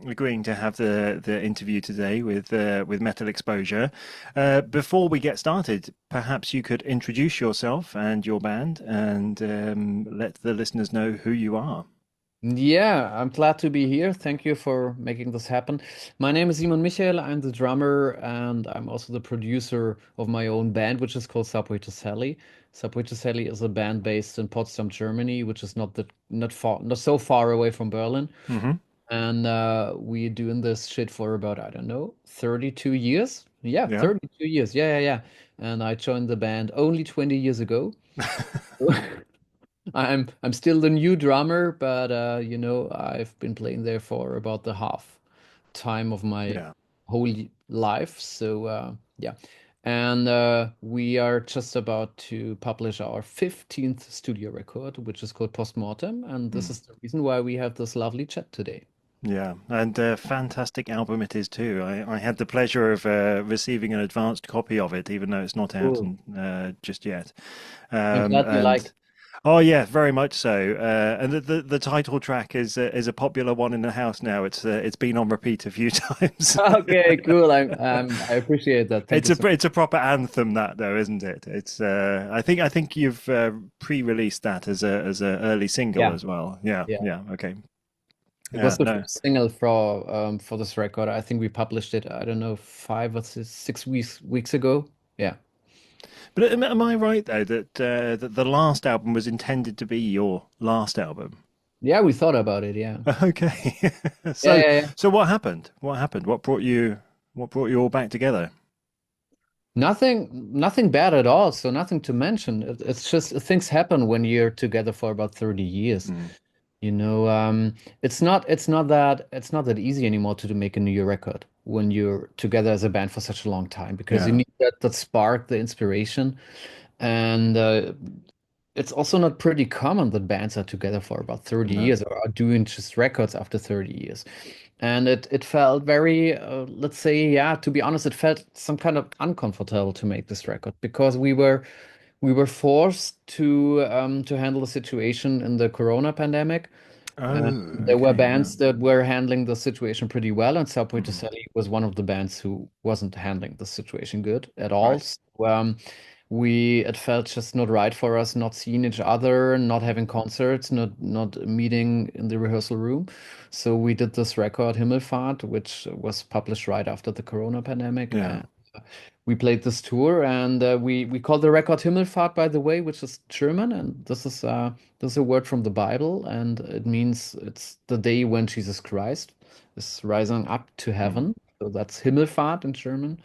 agreeing to have the interview today with Metal Exposure. Before we get started, perhaps you could introduce yourself and your band and let the listeners know who you are. Yeah, I'm glad to be here. Thank you for making this happen. My name is Simon Michael. I'm the drummer and I'm also the producer of my own band, which is called Subway to Sally. Subway to Sally is a band based in Potsdam, Germany, which is not so far away from Berlin. Hmm. And we're doing this shit for about, I don't know, 32 years. Yeah, Yeah. 32 years. Yeah. And I joined the band only 20 years ago. I'm still the new drummer, but I've been playing there for about the half time of my Yeah. whole life. So yeah. And we are just about to publish our 15th studio record, which is called Post Mortem. And this Mm. is the reason why we have this lovely chat today. Yeah, and a fantastic album it is too. I had the pleasure of receiving an advanced copy of it, even though it's not out Cool. and, just yet. I'm glad you like. And oh yeah, very much so. And the title track is a popular one in the house now. It's been on repeat a few times. Okay, cool. I appreciate that. Thank It's you so it's a proper anthem that though, isn't it? It's I think you've pre-released that as a early single much. as well. Yeah, Yeah. yeah, okay. It was the No. first single for this record. I think we published it, I don't know, 5 or 6 weeks ago. Yeah. But am I right though that the last album was intended to be your last album? Yeah, we thought about it, yeah. Okay. Yeah, So yeah, yeah. so what happened? What happened? What brought you all back together? Nothing bad at all, so nothing to mention. It's just things happen when you're together for about 30 years. Mm. You know, it's not that easy anymore to make a new record when you're together as a band for such a long time because you Yeah. need that spark, the inspiration. And it's also not pretty common that bands are together for about 30 No. years or are doing just records after 30 years. And it felt very, let's say, yeah, to be honest, it felt some kind of uncomfortable to make this record because we were forced to handle the situation in the Corona pandemic. Oh, There were okay. Yeah. bands that were handling the situation pretty well, and Subway to Mhm. Sally was one of the bands who wasn't handling the situation good at all. Right. So, it felt just not right for us, not seeing each other, not having concerts, not meeting in the rehearsal room. So we did this record Himmelfahrt, which was published right after the Corona pandemic, Yeah. and we played this tour, and we called the record Himmelfahrt, by the way, which is German, and this is a word from the Bible, and it means it's the day when Jesus Christ is rising up to Mm. heaven. So that's Himmelfahrt in German.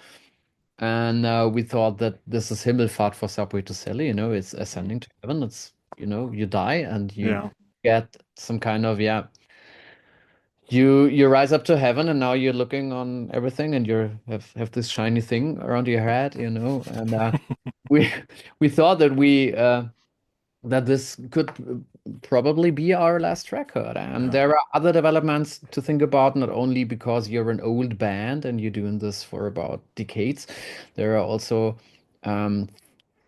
And we thought that this is Himmelfahrt for Subway to Sally, it's Mm. ascending to heaven. It's, you die and you Yeah. get some kind of, yeah, you rise up to heaven and now you're looking on everything and have this shiny thing around your head, and we we thought that this could probably be our last record. And Yeah. there are other developments to think about, not only because you're an old band and you're doing this for about decades. There are also um,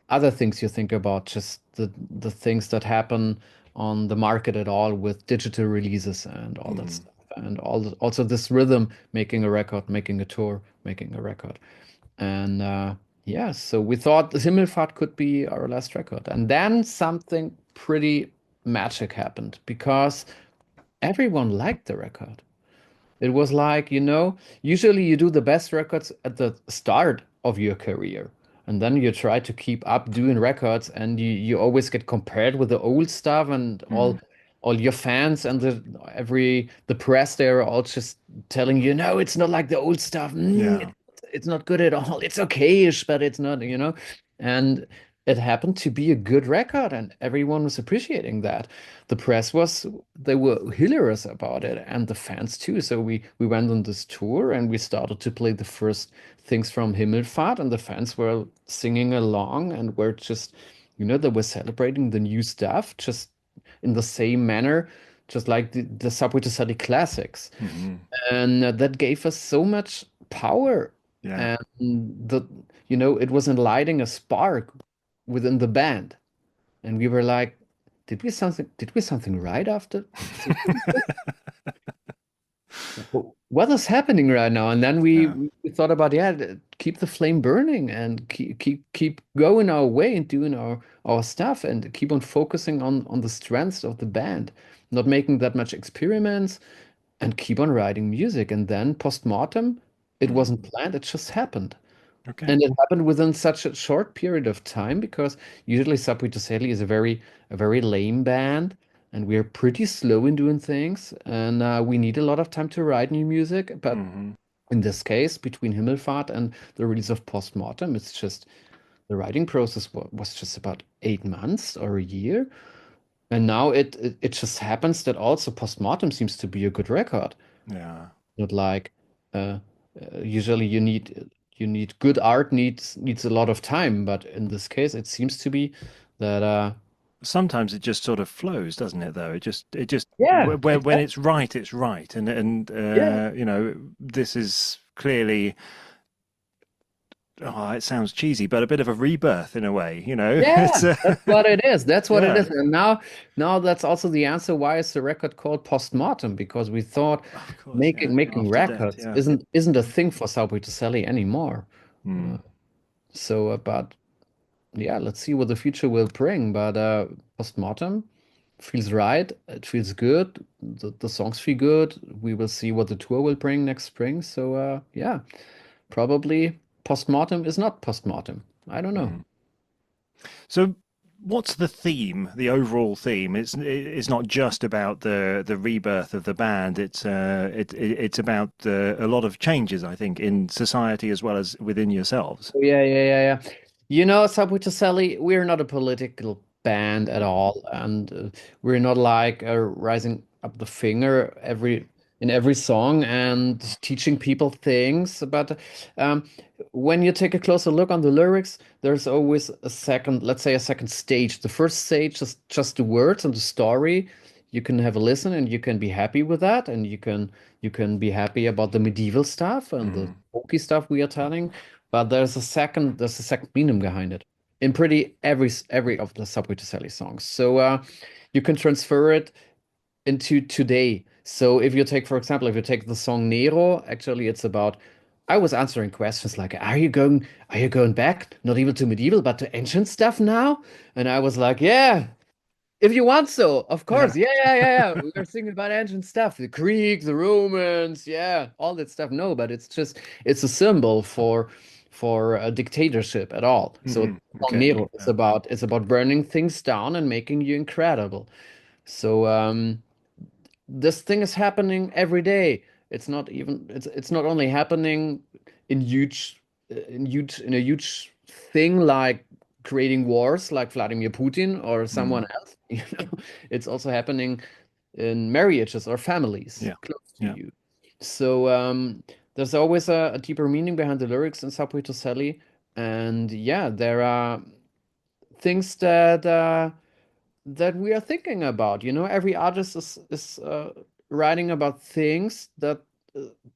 other things you think about, just the things that happen on the market at all with digital releases and all that Mm. stuff. And also this rhythm, making a record, making a tour, making a record. And yeah, so we thought Himmelfahrt could be our last record. And then something pretty magic happened because everyone liked the record. It was like, usually you do the best records at the start of your career. And then you try to keep up doing records and you always get compared with the old stuff and Mm. all your fans and the press, they're all just telling you, no, it's not like the old stuff. Yeah. It's not good at all. It's okay-ish, but it's not. And it happened to be a good record and everyone was appreciating that. The press they were hilarious about it and the fans too. So we went on this tour and we started to play the first things from Himmelfahrt and the fans were singing along and were just, they were celebrating the new stuff just in the same manner, just like the Subway to Sally classics. Hmm. And that gave us so much power. Yeah. And it was lighting a spark within the band. And we were like, did we something right after? what is happening right now? And then Yeah. we thought about, yeah, keep the flame burning and keep going our way and doing our stuff and keep on focusing on the strengths of the band, not making that much experiments and keep on writing music. And then post mortem, it Mm. wasn't planned, it just happened. Okay. And it happened within such a short period of time because usually Subway to Sally is a very lame band, and we're pretty slow in doing things, and we need a lot of time to write new music. But Hmm. in this case, between Himmelfahrt and the release of Post Mortem, it's just the writing process was just about 8 months or a year, and now it just happens that also Post Mortem seems to be a good record. Yeah. Not like uh, usually you need good art needs a lot of time, but in this case, it seems to be that Sometimes it just sort of flows, doesn't it? Though it just yeah, when exactly. it's right, it's right, and Yeah, you know, this is clearly. Oh, it sounds cheesy, but a bit of a rebirth in a way. You know, yeah, it's that's what it is. That's what it yeah, is. And now that's also the answer why is the record called Postmortem, because we thought of course, yeah, making after death, records yeah. isn't a thing for Subway to Sally anymore. Uh, Mm, but yeah, let's see what the future will bring. But Postmortem feels right. It feels good. The songs feel good. We will see what the tour will bring next spring. So yeah, probably Postmortem is not Postmortem. I don't know. mm. So, what's the theme? The overall theme? It's not just about the rebirth of the band. It's about a lot of changes, I think, in society as well as within yourselves. Oh, yeah, yeah, yeah, yeah. You know, Subway to Sally, we're not a political band at all, and we're not like rising up the finger in every song and teaching people things. But um, when you take a closer look on the lyrics, there's always a second, let's say, a second stage. The first stage is just the words and the story. You can have a listen, and you can be happy with that, and you can be happy about the medieval stuff and the Mm, spooky stuff we are telling. But there's a second meaning behind it in pretty every of the Subway to Sally songs. So you can transfer it into today. So if you take, for example, if you take the song Nero, actually it's about I was answering questions like, are you going back, not even to medieval, but to ancient stuff now? And I was like, yeah, if you want so, of yeah. course. Yeah, yeah, yeah, yeah. We were thinking about ancient stuff, the Greek, the Romans, yeah, all that stuff. No, but it's a symbol for a dictatorship at all. So Hmm. Okay. Nero Yeah. it's about burning things down and making you incredible. So this thing is happening every day. It's not only happening in in a huge thing like creating wars like Vladimir Putin or someone Mm, else. You know, it's also happening in marriages or families yeah. close to Yeah. you. So there's always a deeper meaning behind the lyrics in Subway to Sally, and yeah, there are things that we are thinking about. You know, every artist is writing about things uh,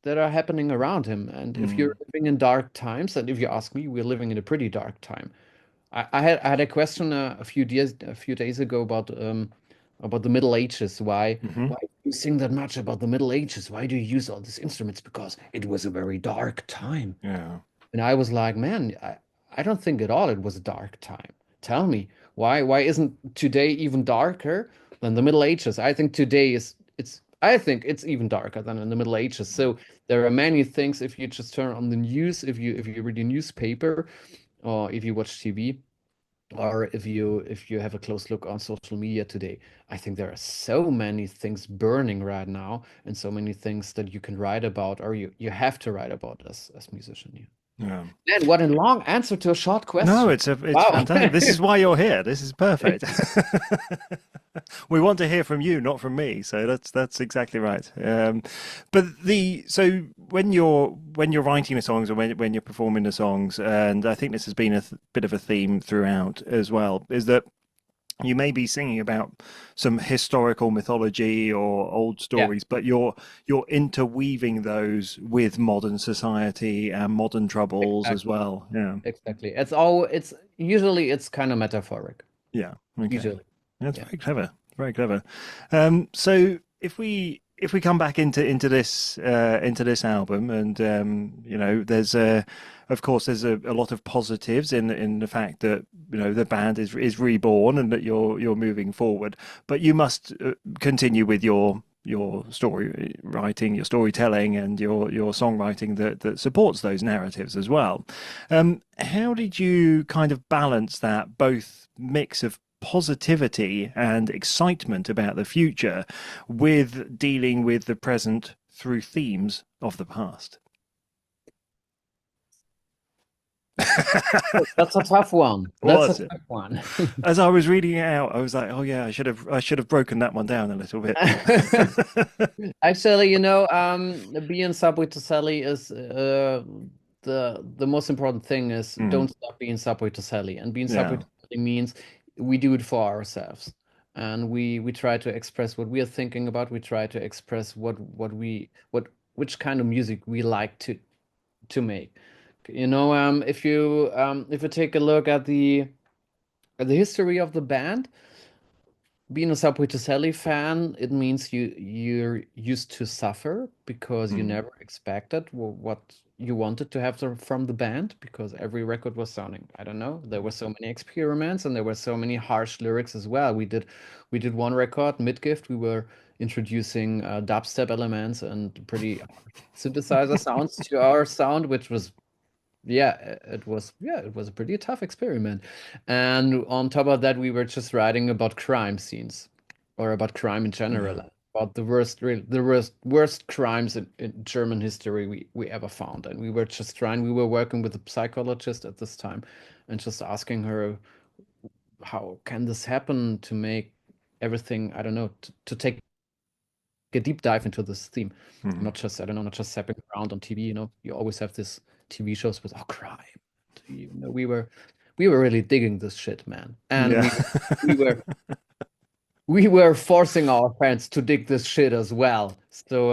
that are happening around him. And if you're Mm, living in dark times, and if you ask me, we're living in a pretty dark time. I had a question a few days ago about the Middle Ages. hmm. Why do you sing that much about the Middle Ages? Why do you use all these instruments? Because it was a very dark time. Yeah. And I was like, man, I don't think at all it was a dark time. Tell me, why isn't today even darker than the Middle Ages? I think today is it's I think it's even darker than in the Middle Ages. Mm, So there are many things if you just turn on the news, if you read a newspaper or if you watch TV or if you have a close look on social media today, I think there are so many things burning right now and so many things that you can write about or you have to write about as musician. Yeah. yeah. Man, what a long answer to a short No, question. it's Wow. fantastic. This is why you're here. This is perfect. We want to hear from you, not from me. So that's exactly right. But the so when you're writing the songs or when you're performing the songs, and I think this has been a bit of a theme throughout as well, is that you may be singing about some historical mythology or old Yeah, stories, but you're interweaving those with modern society and modern troubles as exactly. well. Yeah. Exactly. It's usually it's kind of metaphoric. Yeah. Okay. Usually. That's Yeah. very clever. Very clever. So if we if we come back into this album, and there's of course there's a lot of positives in the fact that the band is reborn and that you're moving forward, but you must continue with your story writing, your storytelling, and your songwriting that supports those narratives as well. How did you kind of balance that both mix of positivity and excitement about the future with dealing with the present through themes of the past? That's a tough one. That's a Was it? tough one. As I was reading it out, I was like, "Oh yeah, I should have broken that one down a little bit." Actually, being Subway to Sally is the most important thing is Mm, don't stop being Subway to Sally. And being Subway yeah. to Sally means we do it for ourselves. And we try to express what we are thinking about. We try to express what which kind of music we like to make. If you take a look at the history of the band, being a Subway to Sally fan, it means you're used to suffer because you Mm, never expected what you wanted to have from the band because every record was sounding, I don't know, there were so many experiments and there were so many harsh lyrics as well. We did one record, Midgift, we were introducing dubstep elements and pretty synthesizer sounds to our sound, which was it was a pretty tough experiment. And on top of that, we were just writing about crime scenes or about crime in yeah. general, about the worst crimes in German history we ever found. And we were working with a psychologist at this time and just asking her, how can this happen to make everything, I don't know, to take a deep dive into this theme. Mm, Not just, I don't know, not just zapping around on TV, you always have this TV shows with crime. We were really digging this shit, man. And yeah. we were we were forcing our fans to dig this shit as well. So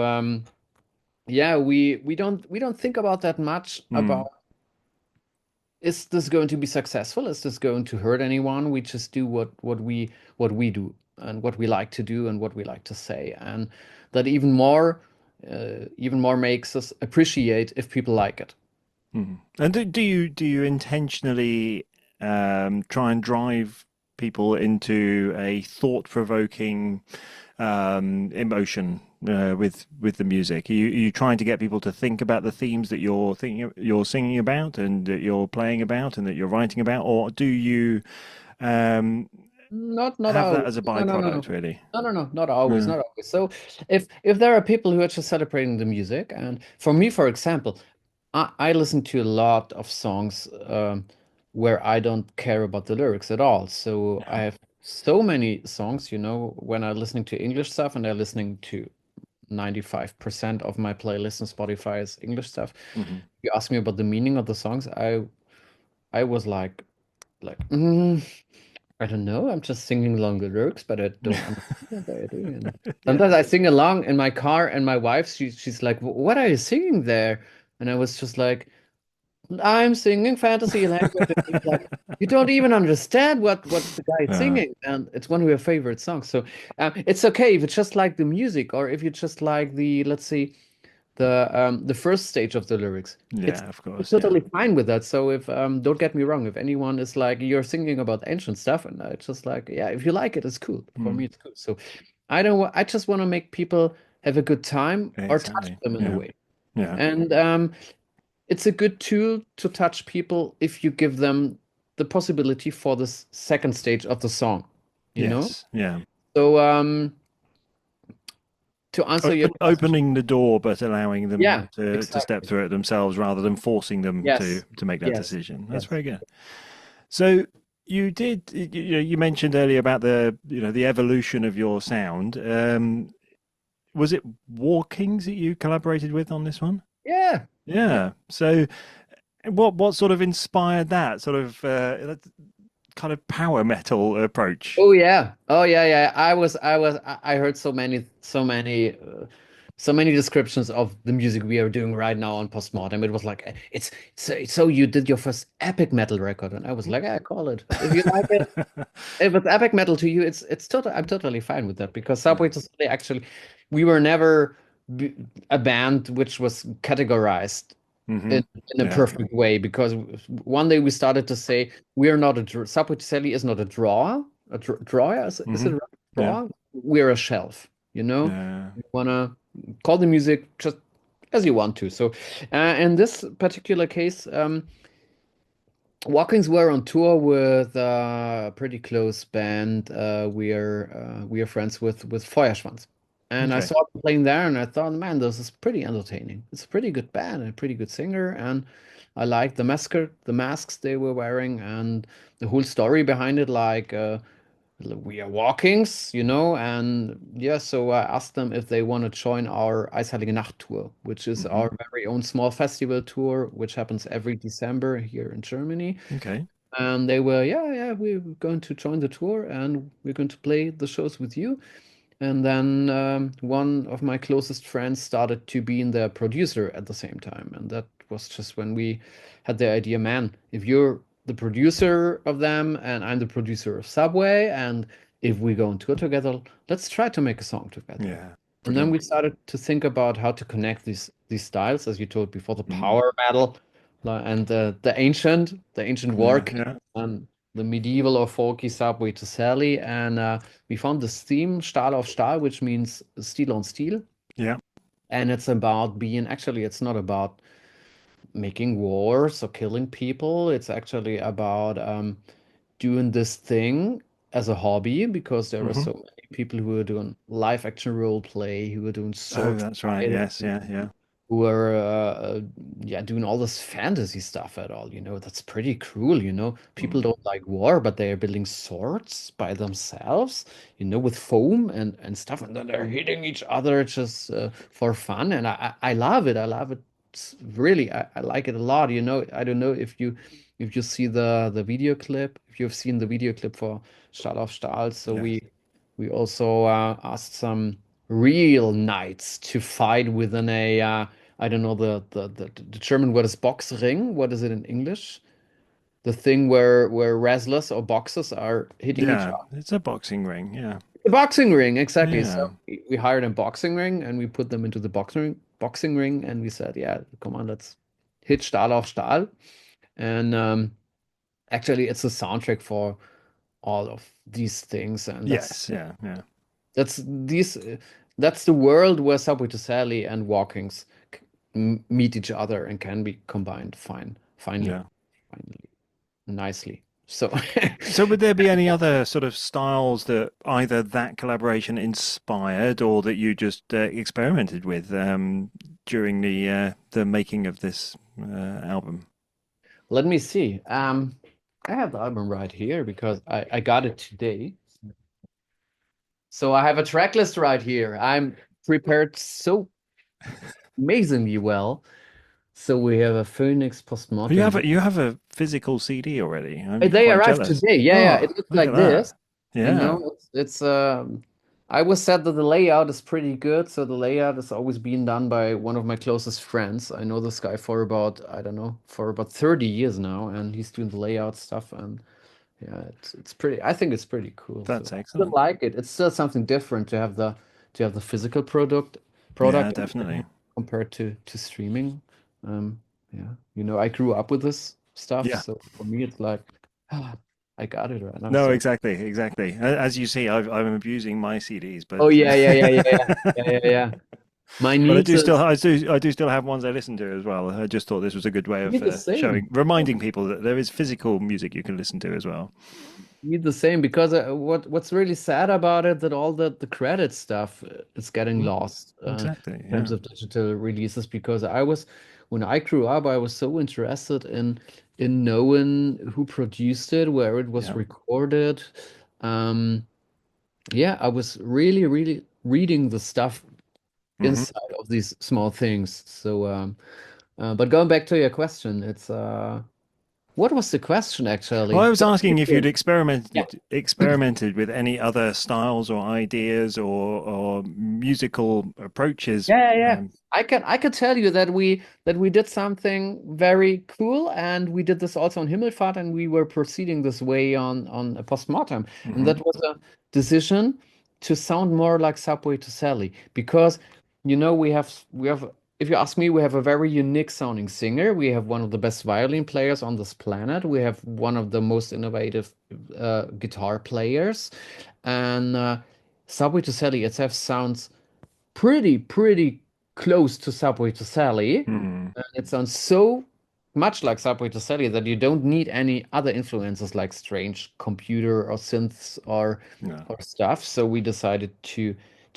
yeah, we don't think about that much Mm, about, is this going to be successful? Is this going to hurt anyone? We just do what we do and what we like to do and what we like to say, and that even more makes us appreciate if people like it. mm. And do you intentionally try and drive people into a thought-provoking emotion with the music? Are you trying to get people to think about the themes that you're singing about and that you're playing about and that you're writing about, or do you um, Not have that always. as a No, no, no, no. byproduct, really? No, no, no, not always, Yeah. not always. So if there are people who are just celebrating the music, and for me, for example, I listen to a lot of songs where I don't care about the lyrics at all. So I Yeah. have so many songs, when I'm listening to English stuff and I'm listening to 95% of my playlist on Spotify is English stuff. Hmm. You ask me about the meaning of the songs, I was like, I don't know. I'm just singing along the lyrics, but I don't understand what they're doing. And Yeah. sometimes I sing along in my car, and my wife, she's like, "What are you singing there?" And I was just like, "I'm singing fantasy language." And she's like, "You don't even understand what the guy is Uh, singing," and it's one of your favorite songs. So it's okay if you just like the music, or if you just like let's say, the first stage of the lyrics. It's yeah, of course. Yeah. totally fine with that. So if don't get me wrong, if anyone is like you're singing about ancient stuff, and I just like, yeah, if you like it, it's cool. For me, Mm, it's cool. So I just want to make people have a good time or touch exactly. them in a Yeah. way. Yeah. And it's a good tool to touch people if you give them the possibility for this second stage of the song, you know? Yes. Yeah. So to answer your question, Opening the door, but allowing them yeah, to step exactly. through it themselves rather than forcing them to Yes. make that Yes. decision. That's Yes. very good. So you mentioned earlier about the evolution of your sound. Was it Walkings that you collaborated with on this one? Yeah. Yeah. Yeah. So what sort of inspired that sort of kind of power metal approach? Oh yeah. Oh yeah, yeah. I heard so many so many descriptions of the music we are doing right now on Post Mortem. It was like, so you did your first epic metal record, and I was like, I call it. If you like it, if it's epic metal to you, it's total. I'm totally fine with that because Yeah. Subway to Sunday actually, we were never b- a band which was categorized Hmm. in a Yeah. perfect way because one day we started to say we are not a Subway to Sally is not a drawer, drawer is Hmm. it a Yeah. drawer? We're a shelf, you know. Yeah. You wanna call the music just as you want to. So, in this particular case, Walkings were on tour with a pretty close band. We are friends with Feuerschwanz. And I Okay. saw them playing there and I thought, man, this is pretty entertaining. It's a pretty good band and a pretty good singer. And I liked the masks they were wearing and the whole story behind it, like we are Walkings, and yeah, so I asked them if they want to join our Eisheilige Nacht tour, which is Hmm. our very own small festival tour, which happens every December here in Germany. Okay. And they were, yeah, yeah, we're going to join the tour and we're going to play the shows with you. And then one of my closest friends started to be in their producer at the same time. And that was just when we had the idea, man, if you're the producer of them and I'm the producer of Subway, and if we go on tour together, let's try to make a song together. Yeah. And then Brilliant. we started to think about how to connect these styles, as you told before, the Mm. power metal and the ancient Yeah. work Yeah. and the medieval or folky Subway to Sally. And we found this theme, Stahl auf Stahl, which means steel on steel. Yeah. And it's about being, actually, it's not about making wars or killing people. It's actually about doing this thing as a hobby because there are Hmm. so many people who are doing live action role play, who are doing Oh, sword that's right. fighting, Yes. Yeah. Yeah. who are yeah, doing all this fantasy stuff at all. That's pretty cruel. People Mm. don't like war, but they are building swords by themselves, with foam and stuff, and then they're hitting each other just for fun. And I love it. I love it. Really, I like it a lot. I don't know if you see the video clip, if you've seen the video clip for Stahl auf Stahl. So Yes. we also asked some real knights to fight within a I don't know the German word is Boxring. What is it in English? The thing where wrestlers or boxers are hitting each Yeah. other. It's a boxing ring. Yeah. The boxing ring, exactly. So Yeah. we hired a boxing ring and we put them into the boxing ring and we said, yeah, come on, let's hit Stahl auf Stahl. And actually, it's a soundtrack for all of these things, and that's Yes. Yeah. Yeah. that's these that's the world where Subway to Sally and Walkings meet each other and can be combined finally, Yeah. finally, nicely. So So, would there be any other sort of styles that either that collaboration inspired or that you just experimented with during the making of this album? let me see. I have the album right here because I got it today. So I have a track list right here. I'm prepared so amazingly well. So we have a Phoenix Postmortem. You have a physical CD already. I'm They quite arrived jealous. today. Yeah, yeah. Oh, It looks look at like that. this. Yeah. I was said that the layout is pretty good. So the layout is always being done by one of my closest friends. I know this guy for about, I don't know, for about 30 years now, and he's doing the layout stuff. And yeah, it's pretty, I think it's pretty cool. So That's I still excellent. like it. It's still something different to have the physical Yeah, product definitely. compared to streaming. Um, yeah, I grew up with this stuff, Yeah. so for me, it's like, ah, I got it right now. No, So, exactly, exactly. As you see, I'm abusing my CDs, oh but yeah, yeah, yeah, yeah, yeah, yeah, yeah, yeah. My but niece is I do still have ones I listen to as well. I just thought this was a good way me of the same. reminding people that there is physical music you can listen to as well. Me the same because what's really sad about it that all the credit stuff is getting Mm, lost exactly. in terms Yeah. of digital releases because when I grew up I was so interested in knowing who produced it, where it was Yeah. recorded. Um, yeah, I was really really reading the stuff Hmm. inside of these small things. So but going back to your question, it's What was the question Well, actually? I was asking if you'd Yeah. experimented with any other styles or ideas or musical approaches. Yeah, yeah, yeah. I can tell you that we did something very cool, and we did this also on Himmelfahrt, and we were proceeding this way on a Post Mortem, and Hmm. that was a decision to sound more like Subway to Sally, because we have if you ask me, we have a very unique sounding singer. We have one of the best violin players on this planet. We have one of the most innovative guitar players, and Subway to Sally itself sounds pretty close to Subway to Sally. Hmm. And it sounds so much like Subway to Sally that you don't need any other influences like strange computer or synths No, or stuff. So we decided to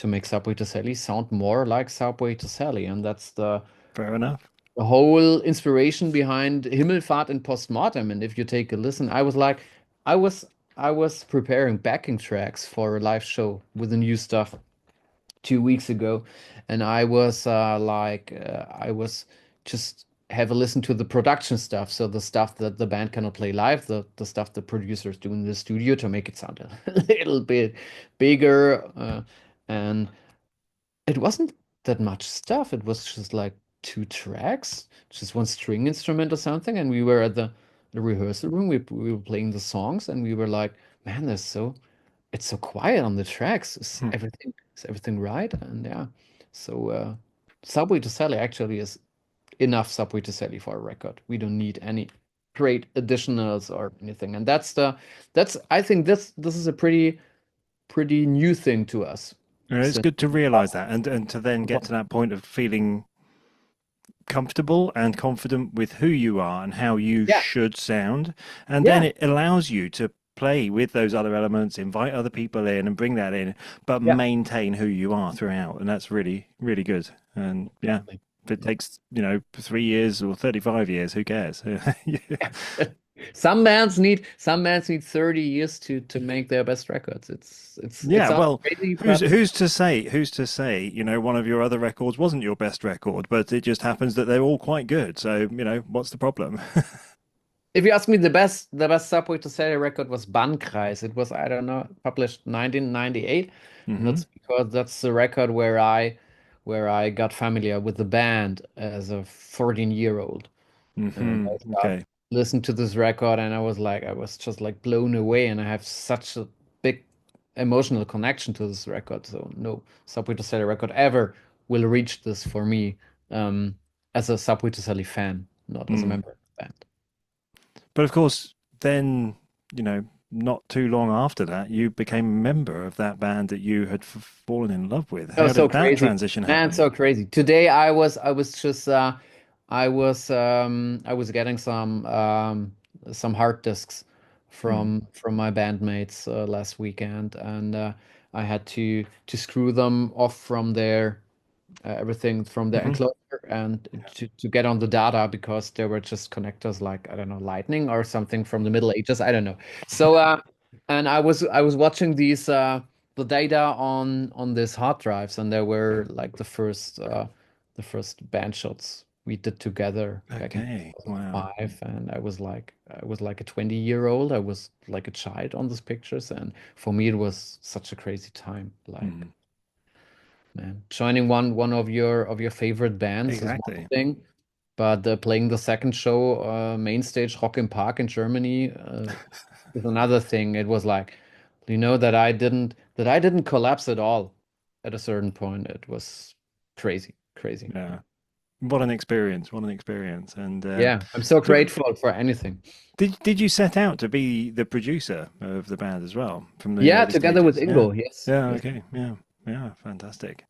make Subway to Sally sound more like Subway to Sally, and that's fair enough. the whole inspiration behind Himmelfahrt and Post Mortem. And if you take a listen, I was I was preparing backing tracks for a live show with the new stuff 2 weeks ago, and I was just have a listen to the production stuff, so the stuff that the band cannot play live, the stuff the producers do in the studio to make it sound a little bit bigger, and it wasn't that much stuff. It was just like two tracks, just one string instrument or something, and we were at the rehearsal room. We were playing the songs, and we were like, man, it's so quiet on the tracks. Hmm. Is everything right? And yeah, so Subway to Sally actually is enough Subway to Sally for a record. We don't need any great additionals or anything. And that's I think this is a pretty new thing to us. It's So good to realize that and to then get to that point of feeling comfortable and confident with who you are and how you yeah, should sound. And then yeah, it allows you to play with those other elements, invite other people in and bring that in, but yeah. maintain who you are throughout. And that's really, really good. And yeah, if it takes, 3 years or 35 years, who cares? Some bands need 30 years to make their best records. It Yeah, sounds well, crazy, who's but who's to say? Who's to say? One of your other records wasn't your best record, but it just happens that they're all quite good. So, what's the problem? if you ask me, the best Subway to Sally record was Bannkreis. It was, I don't know, published 1998, and Hmm. that's because that's the record where I got familiar with the band as a 14-year-old. And Hmm. I Okay. listened to this record, and I was just like blown away, and I have such a big emotional connection to this record. So no Subway to Sally record ever will reach this for me, um, as a Subway to Sally fan, not as a Mm. member of the band. But of course, then, not too long after that, you became a member of that band that you had fallen in love with. Oh, How so did that crazy, transition man, happen? so crazy. Today I was just I was getting some hard disks Mm. from my bandmates last weekend, and I had to screw them off from their everything from the Hmm. enclosure and to get on the data, because there were just connectors like, I don't know, lightning or something from the Middle Ages. I don't know. So and I was watching these the data on these hard drives, and there were like the first band shots we did together back in Okay. Wow. 2005, and I was like a 20-year-old. I was like a child on these pictures, and for me it was such a crazy time. Like, Mm. man, joining one of your favorite bands is one Exactly. thing, but playing the second show, main stage Rock im Park in Germany, is another thing. It was like, that I didn't collapse at all at a certain point. It was crazy, crazy. Yeah. What an experience. What an experience. And Yeah, I'm so so grateful for anything. did you set out to be the producer of the band as well from the Yeah, early together with stages? Yeah. Ingo. Yes, Yeah. yes. Okay. Yeah. Yeah. Fantastic.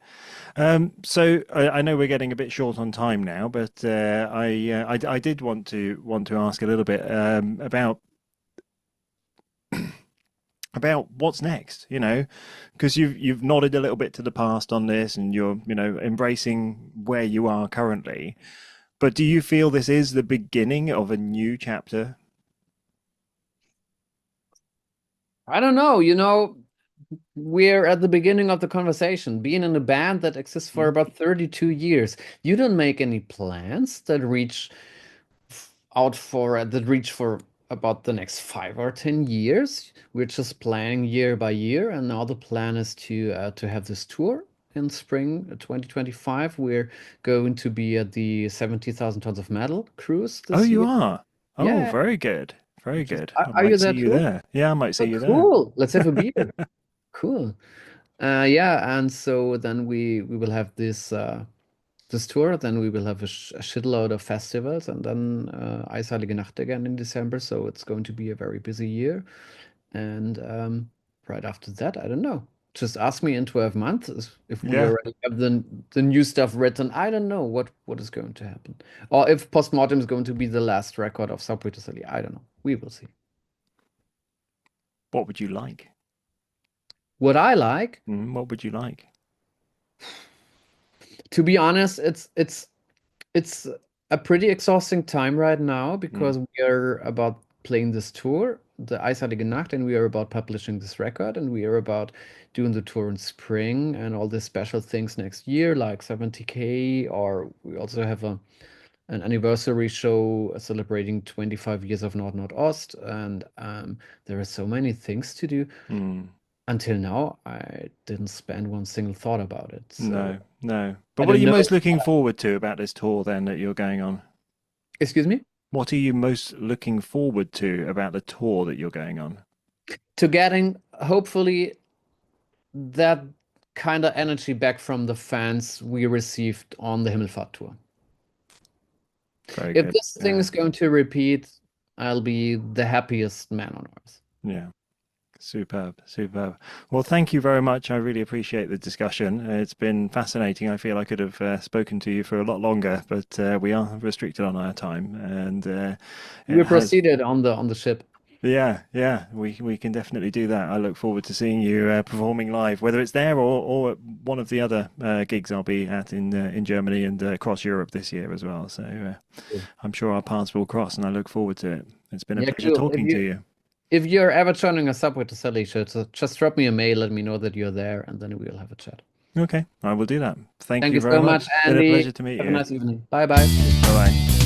So I know we're getting a bit short on time now, but I did want to ask a little bit about what's next. Because you've nodded a little bit to the past on this, and you're embracing where you are currently. But do you feel this is the beginning of a new chapter? I don't know. We're at the beginning of the conversation. Being in a band that exists for Mm. about 32 years, you don't make any plans that reach out for that reach for about the next 5 or 10 years. We're just planning year by year, and now the plan is to have this tour in spring 2025. We're going to be at the 70,000 tons of metal cruise Oh, this you year. are. Oh, Yeah, very good. Very which is, good. I are you might see there you too? there. Yeah, I might see Oh, you there. cool. Let's have a beer. Cool. Yeah, and so then we will have this tour. Then we will have a shitload of festivals, and then Eisheilige Nacht again in December. So it's going to be a very busy year. And right after that, I don't know. Just ask me in 12 months if we Yeah. already have the new stuff written. I don't know what is going to happen, or if Post Mortem is going to be the last record of Subway to Sally. I don't know. We will see. What would you like? What I like, What would you like? to be honest, it's a pretty exhausting time right now Mm, because we are about playing this tour, the Eisheilige Nacht, and we are about publishing this record, and we are about doing the tour in spring and all the special things next year, like 70K, or we also have an anniversary show celebrating 25 years of Nord Nordost, and there are so many things to do. mm. Until now, I didn't spend one single thought about it, so No, no. But I what are don't you know. most looking forward to about this tour then that you're going on? Excuse me? What are you most looking forward to about the tour that you're going on? To getting hopefully that kind of energy back from the fans we received on the Himmelfahrt tour. Very If good. this thing Yeah. is going to repeat, I'll be the happiest man on earth. Yeah. Superb, superb. Well, thank you very much. I really appreciate the discussion. It's been fascinating. I feel I could have spoken to you for a lot longer, but we are restricted on our time, and it We has. proceeded on the ship. Yeah, yeah, we can definitely do that. I look forward to seeing you performing live, whether it's there or at one of the other gigs I'll be at in Germany and across Europe this year as well. So I'm sure our paths will cross, and I look forward to it. It's been a Yeah, pleasure cool. talking to you. If you're ever joining a Subway to Sally show, just drop me a mail, let me know that you're there, and then we'll have a chat. Okay, I will do that. Thank Thank you you very so much, much. Been a Andy. pleasure to meet Have a you. nice evening. Bye bye. Bye bye.